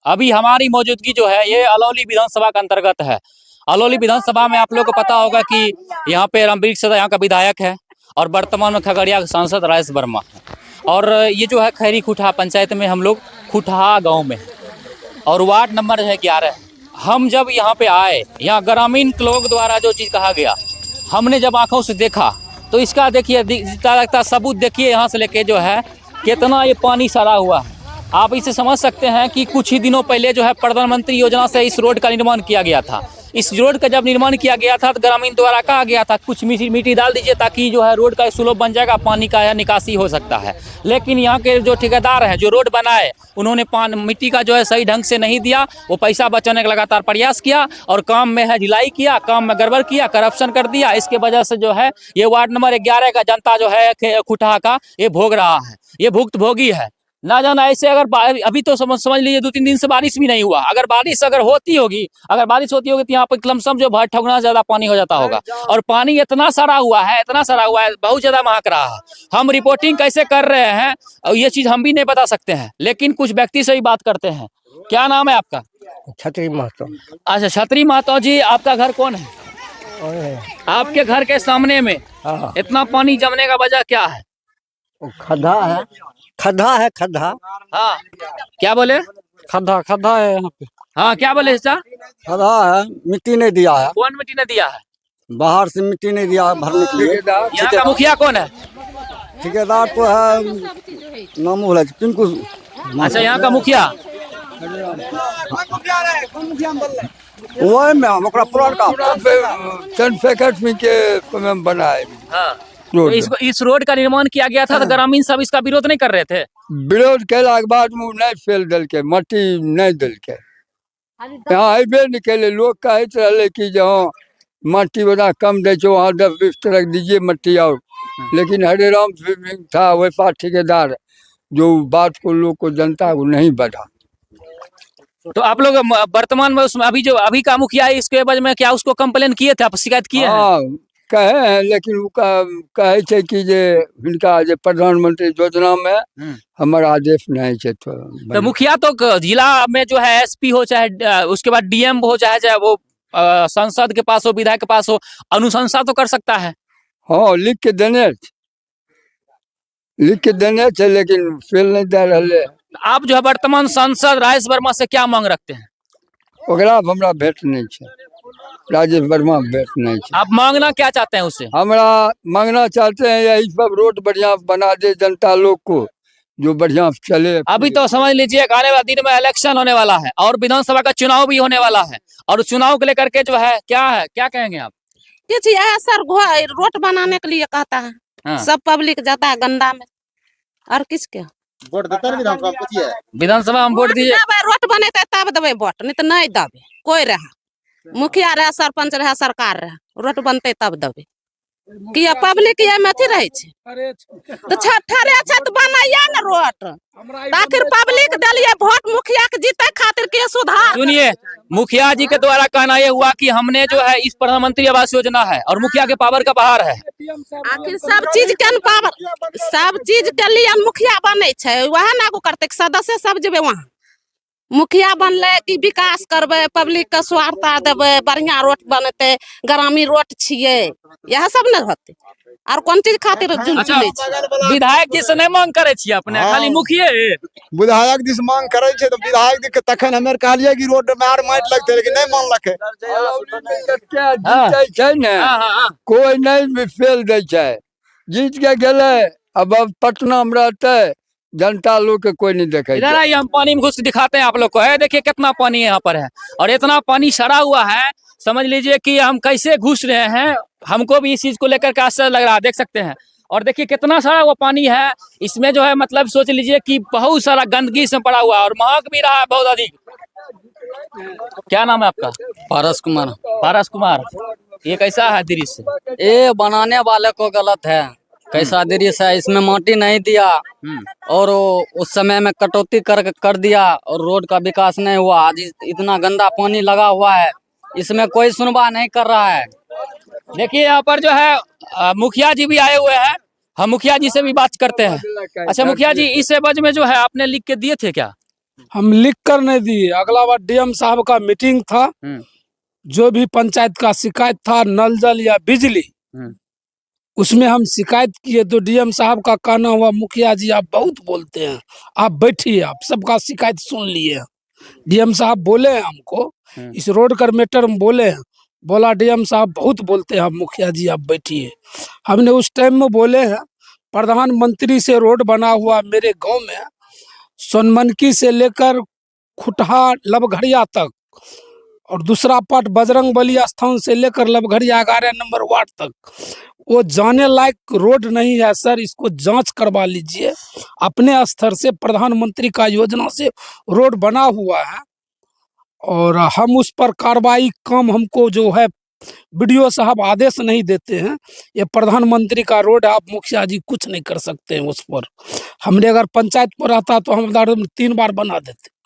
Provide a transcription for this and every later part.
अभी हमारी मौजूदगी जो है ये अलौली विधानसभा का अंतर्गत है। अलौली विधानसभा में आप लोगों को पता होगा कि यहाँ पे रणबीर सदा यहाँ का विधायक है और वर्तमान में खगड़िया के सांसद राजेश वर्मा है। और ये जो है खैरी खुटहा पंचायत में हम लोग खुटहा गाँव में है और वार्ड नंबर है 11। हम जब यहाँ पे आए, यहाँ ग्रामीण लोगों द्वारा जो चीज़ कहा गया, हमने जब आंखों से देखा तो इसका देखिए लगता सबूत देखिए, यहाँ से लेके जो है कितना ये पानी सड़ा हुआ है। आप इसे समझ सकते हैं कि कुछ ही दिनों पहले जो है प्रधानमंत्री योजना से इस रोड का निर्माण किया गया था। इस रोड का जब निर्माण किया गया था तो ग्रामीण द्वारा कहा गया था कुछ मिट्टी डाल दीजिए ताकि जो है रोड का स्लोप बन जाएगा, पानी का निकासी हो सकता है। लेकिन यहाँ के जो ठेकेदार हैं जो रोड बनाए, उन्होंने मिट्टी का जो है सही ढंग से नहीं दिया। वो पैसा बचाने का लगातार प्रयास किया और काम में है ढिलाई किया, काम में गड़बड़ किया, करप्शन कर दिया। इसके वजह से जो है ये वार्ड नंबर 11 का जनता जो है खुटहा का ये भोग रहा है, ये भुक्तभोगी है। ना जाना ऐसे अगर अभी तो समझ लीजिए 2-3 दिन से बारिश भी नहीं हुआ। अगर बारिश होती होगी तो यहाँ पर लमसम जो भर ठगना ज्यादा पानी हो जाता होगा। और पानी इतना सड़ा हुआ है, बहुत ज्यादा महक रहा है। हम रिपोर्टिंग कैसे कर रहे हैं और ये चीज हम भी नहीं बता सकते हैं, लेकिन कुछ व्यक्ति से ही बात करते हैं। क्या नाम है आपका? छतरी महतो। अच्छा, छतरी महतो जी, आपका घर कौन है? आपके घर के सामने में इतना पानी जमने का वजह क्या है? खड्डा है, खड्डा। हाँ, क्या बोले? खड्डा है यहाँ पे। हाँ, क्या बोले चाचा? खड्डा है, मिट्टी नहीं दिया है। कौन मिट्टी ने दिया है? बाहर से मिट्टी नहीं दिया भरने के लिए। यहाँ का मुखिया कौन है? ठेकेदार तो है, नाम बोला पिंकू। अच्छा, यहाँ का मुखिया वही में हम ओकरा पुरान का चंद पैकेट में के बनाए। हाँ, तो इस रोड का निर्माण किया गया था तो ग्रामीण सब इसका विरोध नहीं कर रहे थे? विरोध कैला के बाद में नहीं फेल दल के मट्टी नहीं दल के यहाँ अबे निकले। लोग कहते रहे कि जहाँ मट्टी बना कम दे वहाँ 10-20 ट्रक दीजिए मट्टी और, लेकिन हरे राम था वैसा ठेकेदार जो बात को लोग को जनता को नहीं बढ़ा। तो आप लोग वर्तमान में उसमें अभी का मुखिया है, इसके वजह में क्या उसको कंप्लेन किए थे, आप शिकायत किए हैं? कहे हैं, लेकिन वो कहे थे कि इनका प्रधानमंत्री योजना में हमारा आदेश नहीं है। तो मुखिया तो जिला में जो है एसपी हो चाहे उसके बाद डीएम हो चाहे वो संसद के पास हो, विधायक के पास हो, अनुशंसा तो कर सकता है। हाँ, लिख के देने थे लेकिन फेल नहीं दे रहे। आप जो है वर्तमान सांसद राजेश वर्मा से क्या मांग रखते हैं? ओकरा हमरा भेंट नहीं है, राजेश वर्मा भेंट नहीं है। आप मांगना क्या चाहते हैं उससे? हमरा मांगना चाहते हैं यही सब रोड बढ़िया बना दे जनता लोग को, जो बढ़िया चले। अभी तो समझ लीजिए आने वाले दिन में इलेक्शन होने वाला है और विधानसभा का चुनाव भी होने वाला है, और चुनाव को लेकर के जो है क्या कहेंगे आप? सर रोड बनाने के लिए कहता है। हाँ। सब पब्लिक जाता है गंदा में, और किसके वोट देता है विधानसभा में वोट दीजिए। रोड बने तब देवे वोट, नहीं तो नहीं देवे। कोई रहे मुखिया रहे, सरपंच रहे, सरकार रहे, रोड बनते तब देवे। कि पब्लिक ये में अथी रहे तो छत बनाइए ना रोड, आखिर पब्लिक दिलिए वोट मुखिया के जीते खातिर के सुधार। सुनिए, मुखिया जी के द्वारा कहना ये हुआ कि हमने जो है इस प्रधानमंत्री आवास योजना है और मुखिया के पावर का बाहर है। आखिर सब चीज के पावर, सब चीज के लिए मुखिया बने छे, वह ना करते सदस्य सब जेबे वहाँ। मुखिया बनले कि विकास करबे, पब्लिक के स्वार्थ देवे, बढ़िया रोड बनते, ग्रामीण रोड छिए, यह सब न होते। और कौन चीज खातिर अच्छा, विधायक जी से नहीं मांग करे छिए अपने? हाँ। खाली मुखिया विधायक जी से मांग करे छे तो विधायक जी के तखन हमें कहलिए कि रोड में आर माइट लगते, लेकिन नहीं मानलके। कोई नहीं फेल दे छे, जीत के गेले। अब पटना में रहते जनता लोग के कोई नहीं देखे। इधर आइए, हम पानी में घुस दिखाते हैं आप लोग को। है देखिए कितना पानी यहाँ पर है और इतना पानी सड़ा हुआ है, समझ लीजिए कि हम कैसे घुस रहे हैं। हमको भी इस चीज को लेकर के आश्चर्य लग रहा है, देख सकते हैं। और देखिए कितना सारा वो पानी है, इसमें जो है मतलब सोच लीजिए कि बहुत सारा गंदगी इसमें पड़ा हुआ है और महक भी रहा है बहुत अधिक। क्या नाम है आपका? पारस कुमार। पारस कुमार, ये कैसा है दृश्य? ये बनाने वाले को गलत है, कैसा दृश्य है। इसमें माटी नहीं दिया और उस समय में कटौती कर दिया और रोड का विकास नहीं हुआ। आज इतना गंदा पानी लगा हुआ है, इसमें कोई सुनवाई नहीं कर रहा है। देखिए यहाँ पर जो है मुखिया जी भी आए हुए हैं, हम मुखिया जी से भी बात करते हैं। अच्छा मुखिया जी, इस एवज में जो है आपने लिख के दिए थे क्या? हम लिख कर नहीं दिए। अगला बार डीएम साहब का मीटिंग था, जो भी पंचायत का शिकायत था, नल जल या बिजली, उसमें हम शिकायत किए तो डीएम साहब का कहना हुआ, मुखिया जी आप बहुत बोलते हैं, आप बैठिए, आप सबका शिकायत सुन लिए। डीएम साहब बोले हैं हमको, इस रोड का मैटर में बोले हैं, बोला डीएम साहब बहुत बोलते हैं, आप मुखिया जी आप बैठिए। हमने उस टाइम में बोले हैं, प्रधानमंत्री से रोड बना हुआ मेरे गांव में, सोनमनकी से लेकर खुटहा लबघड़िया तक, और दूसरा पार्ट बजरंग बली स्थान से लेकर लबघड़िया 11 नंबर वार्ड तक, वो जाने लायक रोड नहीं है सर, इसको जांच करवा लीजिए। अपने स्तर से प्रधानमंत्री का योजना से रोड बना हुआ है और हम उस पर कार्रवाई काम हमको जो है बीडीओ साहब आदेश नहीं देते हैं। ये प्रधानमंत्री का रोड है, आप मुखिया जी कुछ नहीं कर सकते हैं उस पर। हमने अगर पंचायत पर रहता तो हम 3 बार बना देते।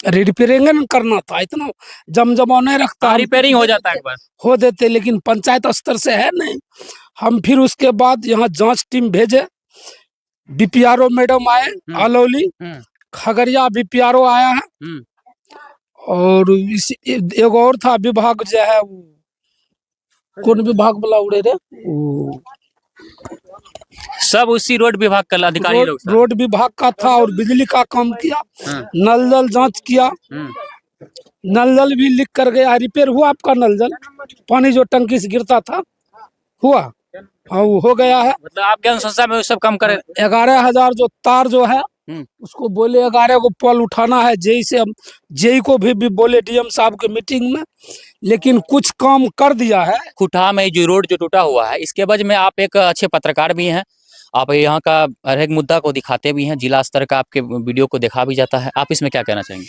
रिपेयरिंग करना था, इतना जमजमा नहीं रखता, रिपेयरिंग हो जाता है एक बार, हो देते, लेकिन पंचायत स्तर से है नहीं। हम फिर उसके बाद यहाँ जांच टीम भेजे, बीपीआरओ मैडम आए, अलौली खगड़िया बीपीआरओ आया है, और इस एक और था विभाग जो है, कौन विभाग बोला उड़े रे, सब उसी रोड विभाग का अधिकारी लोग सर। रोड विभाग का था, और बिजली का काम किया, नल जल जांच किया, नल जल भी लिख कर गया। रिपेयर हुआ आपका नल जल, पानी जो टंकी से गिरता था हुआ, हाँ वो हो गया है। मतलब आपके अनुशंसा में सब काम करे। 11,000 जो तार जो है उसको बोले 11 को पोल उठाना है, जेई से हम जेई को भी बोले डीएम साहब के मीटिंग में, लेकिन कुछ काम कर दिया है। खुटहा में जो रोड जो टूटा हुआ है, इसके वजह में आप एक अच्छे पत्रकार भी हैं, आप यहाँ का हर एक मुद्दा को दिखाते भी हैं, जिला स्तर का आपके वीडियो को देखा भी जाता है, आप इसमें क्या कहना चाहेंगे?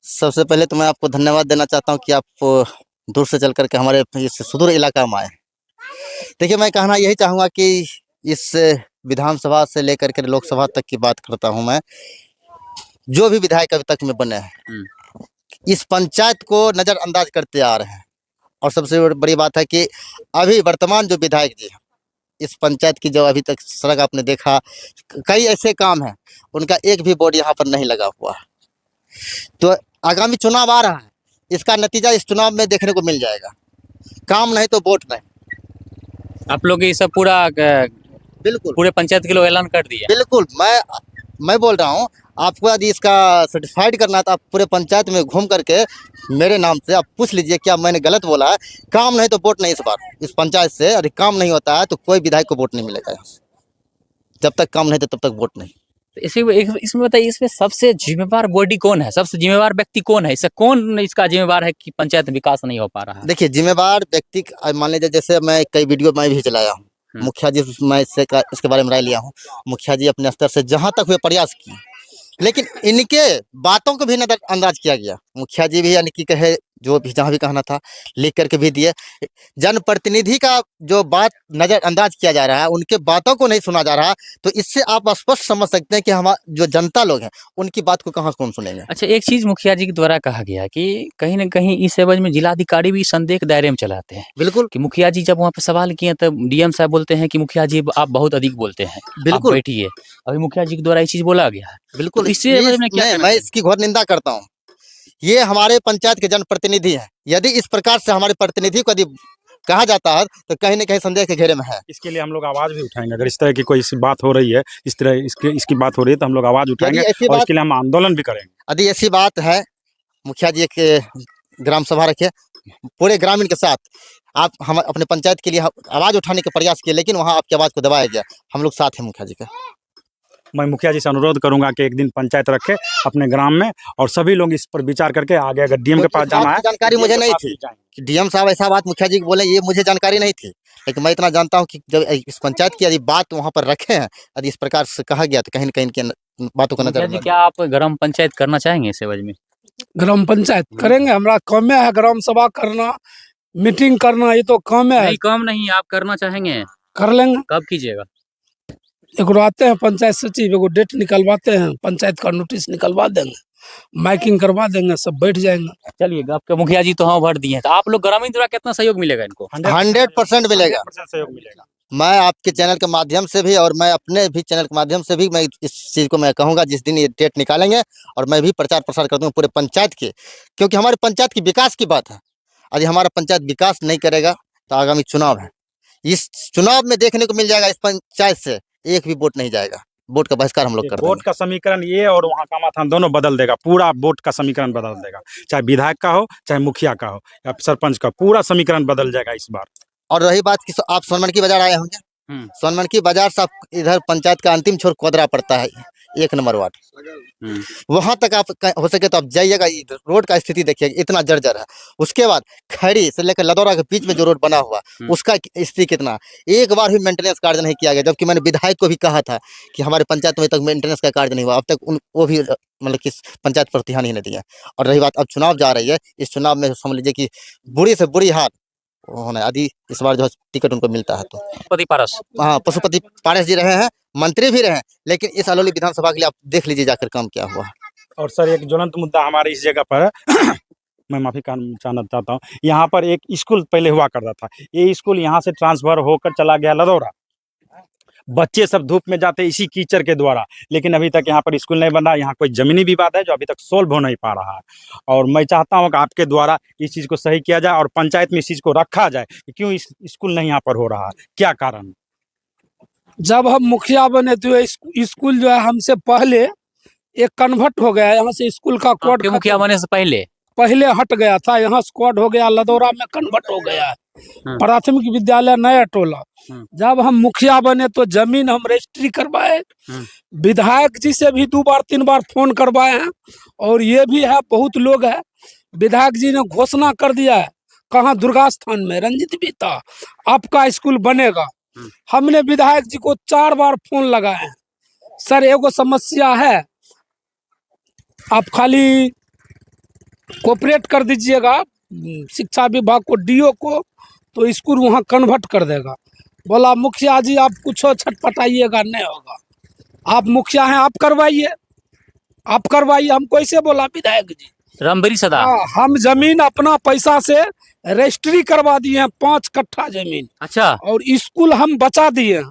सबसे पहले तो मैं आपको धन्यवाद देना चाहता हूँ कि आप दूर से चल करके हमारे इस सुदूर इलाका में आए। देखिए, मैं कहना यही चाहूँगा कि इस विधानसभा से लेकर के लोकसभा तक की बात करता हूँ मैं, जो भी विधायक अभी तक में बने हैं, इस पंचायत को नज़रअंदाज करते आ रहे हैं। और सबसे बड़ी बात है कि अभी वर्तमान जो विधायक जी हैं, इस पंचायत की जो अभी तक सड़क आपने देखा, कई ऐसे काम हैं, उनका एक भी बोर्ड यहाँ पर नहीं लगा हुआ है। तो आगामी चुनाव आ रहा है, इसका नतीजा इस चुनाव में देखने को मिल जाएगा। काम नहीं तो वोट नहीं। आप लोग ये सब पूरा बिल्कुल पूरे पंचायत के लोग ऐलान कर दिए। बिल्कुल, मैं बोल रहा हूँ, आपको यदि इसका सर्टिफाइड करना है तो आप पूरे पंचायत में घूम करके मेरे नाम से आप पूछ लीजिए क्या मैंने गलत बोला है। काम नहीं तो वोट नहीं। इस बार इस पंचायत से यदि काम नहीं होता है तो कोई विधायक को वोट नहीं मिलेगा यहाँ से। जब तक काम नहीं तो तब तक वोट नहीं। इसमें बताइए, इसमें सबसे जिम्मेवार बॉडी कौन है, सबसे जिम्मेवार व्यक्ति कौन है? इससे कौन इसका जिम्मेवार है कि पंचायत विकास नहीं हो पा रहा है? देखिए, जिम्मेवार व्यक्ति मान लीजिए, जैसे मैं कई वीडियो मैं भी चलाया हूँ, मुखिया जी मैं इसके बारे में राय लिया हूँ। मुखिया जी अपने स्तर से जहाँ तक हुए प्रयास किए, लेकिन इनके बातों को भी नजरअंदाज किया गया। मुखिया जी भी यानी कि कहे जो भी जहाँ भी कहना था लिख करके भी दिए। जनप्रतिनिधि का जो बात नजरअंदाज किया जा रहा है, उनके बातों को नहीं सुना जा रहा, तो इससे आप स्पष्ट समझ सकते हैं कि हमारे जो जनता लोग हैं उनकी बात को कहाँ कौन सुनेंगे। अच्छा, एक चीज मुखिया जी के द्वारा कहा गया कि कहीं न कहीं इस एवज में जिलाधिकारी भी संदेह के दायरे में चलाते हैं। बिल्कुल, कि मुखिया जी जब वहाँ पे सवाल किए तब डीएम साहब बोलते हैं कि मुखिया जी आप बहुत अधिक बोलते हैं, बिल्कुल बैठिए। अभी मुखिया जी के द्वारा ये चीज बोला गया है। बिल्कुल, तो इससे मैं इसकी घोर निंदा करता हूँ। ये हमारे पंचायत के जनप्रतिनिधि हैं। यदि इस प्रकार से हमारे प्रतिनिधि को यदि कहा जाता है तो कहीं न कहीं संदेह के घेरे में है। इसके लिए हम लोग आवाज भी उठाएंगे। अगर इस तरह की कोई बात हो रही है, इस तरह इसकी बात हो रही है, तो हम लोग आवाज उठाएंगे और इसके लिए हम आंदोलन भी करेंगे। यदि ऐसी बात है, मुखिया जी एक ग्राम सभा रखे, पूरे ग्रामीण के साथ आप हम अपने पंचायत के लिए आवाज उठाने का प्रयास किए, लेकिन वहाँ आपकी आवाज को दबाया गया। हम लोग साथ हैं मुखिया जी के। मैं मुखिया जी से अनुरोध करूंगा कि एक दिन पंचायत रखे अपने ग्राम में, और सभी लोग इस पर विचार करके आगे, अगर डीएम के पास जाना है। जानकारी मुझे नहीं थी कि डीएम साहब ऐसा बात मुखिया जी को बोले, ये मुझे जानकारी नहीं थी। लेकिन मैं इतना जानता हूँ कि जब इस पंचायत की यदि बात वहाँ पर रखे हैं, यदि इस प्रकार से कहा गया तो कहीं न कहीं इनकी बातों को नजर। क्या आप ग्राम पंचायत करना चाहेंगे इस एवज में? ग्राम पंचायत करेंगे, हमारा काम है ग्राम सभा करना, मीटिंग करना, ये तो काम है। नहीं, काम नहीं, आप करना चाहेंगे? कर लेंगे। कब कीजिएगा? एक आते हैं पंचायत सचिव, एगो डेट निकलवाते हैं, पंचायत का नोटिस निकलवा देंगे, माइकिंग करवा देंगे, सब बैठ जाएंगे। चलिए, आपके मुखिया जी तो हाँ भर दिए हैं, तो आप लोग ग्रामीण द्वारा कितना सहयोग मिलेगा इनको? 100% मिलेगा। सहयोग मिलेगा। मैं आपके चैनल के माध्यम से भी और मैं अपने भी चैनल के माध्यम से भी मैं इस चीज़ को मैं कहूँगा, जिस दिन ये डेट निकालेंगे और मैं भी प्रचार प्रसार कर दूँगा पूरे पंचायत के, क्योंकि हमारे पंचायत की विकास की बात है। यदि हमारा पंचायत विकास नहीं करेगा तो आगामी चुनाव है, इस चुनाव में देखने को मिल जाएगा इस पंचायत से एक भी वोट नहीं जाएगा, वोट का बहिष्कार हम लोग कर वोट देंगे। का समीकरण ये और वहाँ का माथान दोनों बदल देगा, पूरा वोट का समीकरण बदल देगा, चाहे विधायक का हो चाहे मुखिया का हो या सरपंच का, पूरा समीकरण बदल जाएगा इस बार। और रही बात कि आप सोनमनकी बाजार आए होंगे, सोनमनकी बाजार से आप इधर पंचायत का अंतिम छोर कोदरा पड़ता है, 1 नंबर वार्ड, वहां तक आप हो सके तो आप जाइएगा, रोड का स्थिति देखिएगा इतना जर्जर है। उसके बाद खैरी से लेकर लदौरा के बीच में जो रोड बना हुआ उसका स्थिति कितना, एक बार भी मेंटेनेंस कार्य नहीं किया गया, जबकि मैंने विधायक को भी कहा था कि हमारे पंचायत में तक मेंटेनेंस का कार्य नहीं हुआ, अब तक वो भी मतलब कि पंचायत पर ध्यान ही नहीं दिया। और रही बात अब चुनाव जा रही है, इस चुनाव में समझ लीजिए कि बुरी से बुरी हार होना, यदि इस बार जो है टिकट उनको मिलता है तो। पशुपति पारस, हाँ, पशुपति पारस जी रहे हैं, मंत्री भी रहे हैं, लेकिन इस अलौली विधानसभा के लिए आप देख लीजिए जाकर काम क्या हुआ। और सर एक ज्वलंत मुद्दा हमारे इस जगह पर है मैं माफी चाहना चाहता हूँ, यहाँ पर एक स्कूल पहले हुआ करता था, ये स्कूल यहाँ से ट्रांसफर होकर चला गया लदौरा, बच्चे सब धूप में जाते इसी कीचड़ के द्वारा, लेकिन अभी तक यहाँ पर स्कूल नहीं बना, यहाँ कोई जमीनी विवाद है जो अभी तक सोल्व हो नहीं पा रहा है। और मैं चाहता हूँ कि आपके द्वारा इस चीज़ को सही किया जाए और पंचायत में इस चीज़ को रखा जाए कि क्यों इस स्कूल नहीं यहाँ पर हो रहा है, क्या कारण। जब हम मुखिया बने तो ये स्कूल जो है हमसे पहले एक कन्वर्ट हो गया, यहाँ से स्कूल का कोड आपके मुखिया बने से पहले हट गया था, यहाँ से कोड हो गया, लदौरा में कन्वर्ट हो गया है, प्राथमिक विद्यालय नया टोला। जब हम मुखिया बने तो जमीन हम रजिस्ट्री करवाए, विधायक जी से भी 2 बार 3 बार फोन करवाए हैं, और ये भी है बहुत लोग है, विधायक जी ने घोषणा कर दिया है, कहाँ दुर्गा स्थान में रंजित बीता आपका स्कूल बनेगा। हमने विधायक जी को 4 बार फोन लगाए हैं, सर एगो समस्या है, आप खाली कोऑपरेट कर दीजिएगा शिक्षा विभाग को, डीओ को, तो स्कूल वहाँ कन्वर्ट कर देगा। बोला मुखिया जी आप कुछ छटपटाइएगा नहीं होगा, आप मुखिया हैं आप करवाइए, आप करवाइए, हम कैसे बोला विधायक जी रामबरी सदा, हम जमीन अपना पैसा से रजिस्ट्री करवा दिए हैं 5 कट्ठा जमीन। अच्छा, और स्कूल हम बचा दिए हैं,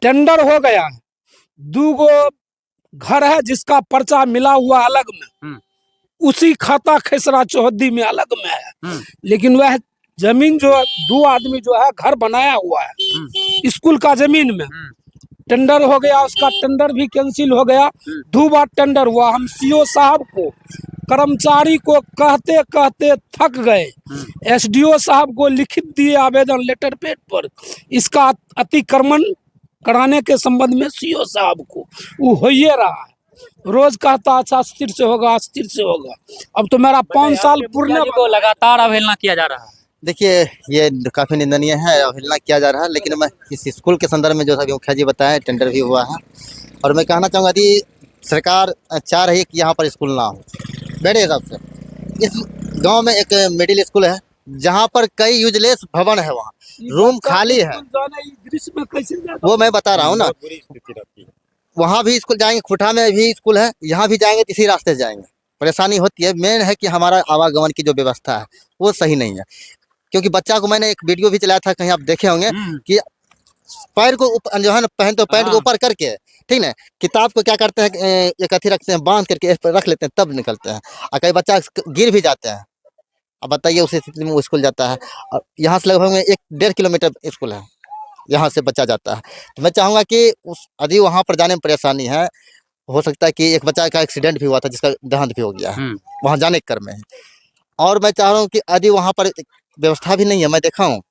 टेंडर हो गया है, 2 गो घर है जिसका पर्चा मिला हुआ अलग में, उसी खाता खेसरा चौहद्दी में अलग में है, लेकिन वह जमीन जो 2 आदमी जो है घर बनाया हुआ है स्कूल का जमीन में, टेंडर हो गया, उसका टेंडर भी कैंसिल हो गया, 2 बार टेंडर हुआ। हम सीओ साहब को, कर्मचारी को कहते कहते थक गए, एसडीओ साहब को लिखित दिए आवेदन लेटर पैड पर, इसका अतिक्रमण कराने के संबंध में सीओ साहब को, वो हो ही रहा है, रोज कहता अच्छा स्थिर से होगा, स्थिर से होगा। अब तो मेरा 5 साल पूर्ण को लगातार अवहेलना किया जा रहा है। देखिए ये काफ़ी निंदनीय है, अवहेलना किया जा रहा है, लेकिन मैं इस स्कूल के संदर्भ में जो सभी मुखिया जी बताएं टेंडर भी हुआ है, और मैं कहना चाहूँगा यदि सरकार चाह रही है कि यहाँ पर स्कूल ना हो, मेरे हिसाब से इस गांव में एक मिडिल स्कूल है जहाँ पर कई यूजलेस भवन है, वहाँ रूम खाली है, वो मैं बता रहा हूँ ना, वहाँ भी स्कूल जाएंगे, खुटा में भी स्कूल है, यहाँ भी जाएंगे तो इसी रास्ते से जाएंगे, परेशानी होती है। मेन है कि हमारा आवागमन की जो व्यवस्था है वो सही नहीं है, क्योंकि बच्चा को मैंने एक वीडियो भी चलाया था, कहीं आप देखे होंगे कि पैर को जो है ना पहन तो पैंट को ऊपर करके, ठीक ना, किताब को क्या करते हैं एक अथी रखते हैं, बांध करके रख लेते हैं, तब निकलते हैं, और कई बच्चा गिर भी जाते हैं। अब बताइए उस स्थिति में वो स्कूल जाता है, और यहाँ से लगभग में 1-1.5 किलोमीटर स्कूल है, यहाँ से बच्चा जाता है। तो मैं चाहूँगा कि यदि वहाँ पर जाने में परेशानी है, हो सकता है कि एक बच्चा का एक्सीडेंट भी हुआ था जिसका देहांत भी हो गया है वहाँ जाने के क्रम में, और मैं चाह रहा हूँ कि यदि वहाँ पर व्यवस्था भी नहीं है, मैं देखा हूँ,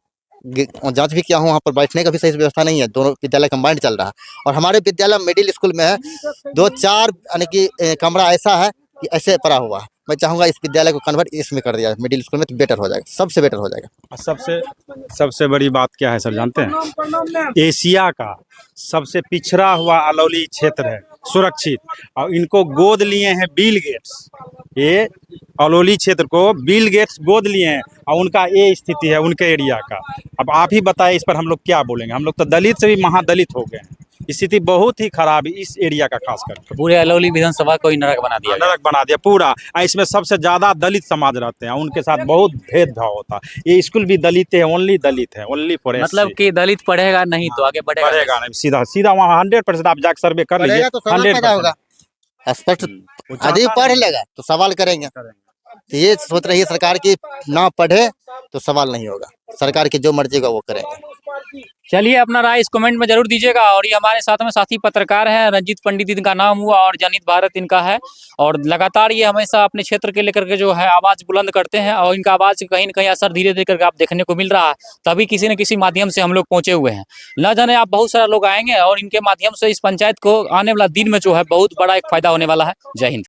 जांच भी किया हूँ, वहाँ पर बैठने का भी सही व्यवस्था नहीं है, दोनों विद्यालय कंबाइंड चल रहा है, और हमारे विद्यालय मिडिल स्कूल में है 2-4 यानी कि कमरा ऐसा है कि ऐसे पड़ा हुआ है। मैं चाहूँगा इस विद्यालय को कन्वर्ट इसमें कर दिया मिडिल स्कूल में, तो बेटर हो जाएगा, सबसे बेटर हो जाएगा। सबसे बड़ी बात क्या है सर जानते हैं, एशिया का सबसे पिछड़ा हुआ अलौली क्षेत्र है, सुरक्षित, और इनको गोद लिए हैं बिल गेट्स, ये अलौली क्षेत्र को बिल गेट्स गोद लिए हैं, और उनका ये स्थिति है उनके एरिया का। अब आप ही बताएं इस पर हम लोग क्या बोलेंगे, हम लोग तो दलित से भी महादलित हो गए हैं, स्थिति बहुत ही खराब है इस एरिया का, खास कर पूरे अलौली विधानसभा को ही नरक बना दिया गया। नरक बना दिया पूरा। इसमें सबसे ज्यादा दलित समाज रहते हैं, उनके साथ बहुत भेदभाव होता है। ये स्कूल भी दलित है, ओनली दलित है, ओनली फॉर मतलब कि दलित पढ़ेगा नहीं तो आगे बढ़ेगा बढ़ेगा नहीं, सीधा सीधा वहाँ 100% आप जाकर सर्वे कर लीजिए। पढ़ेगा तो सवाल पैदा होगा, स्पष्ट यदि पढ़ लेगा तो सवाल करेंगे। तो ये सोच रही है सरकार की ना पढ़े तो सवाल नहीं होगा, सरकार की जो मर्जी होगा वो करेंगे। चलिए अपना राय इस कमेंट में जरूर दीजिएगा। और ये हमारे साथ में साथी पत्रकार हैं, रंजीत पंडित इनका नाम हुआ और जनित भारत इनका है। और लगातार ये हमेशा अपने क्षेत्र के लेकर के जो है आवाज बुलंद करते हैं और इनका आवाज कहीं न कहीं असर धीरे धीरे करके आप देखने को मिल रहा है। तभी किसी न किसी माध्यम से हम लोग पहुंचे हुए हैं। न जाने आप बहुत सारा लोग आएंगे और इनके माध्यम से इस पंचायत को आने वाला दिन में जो है बहुत बड़ा एक फायदा होने वाला है। जय हिंद।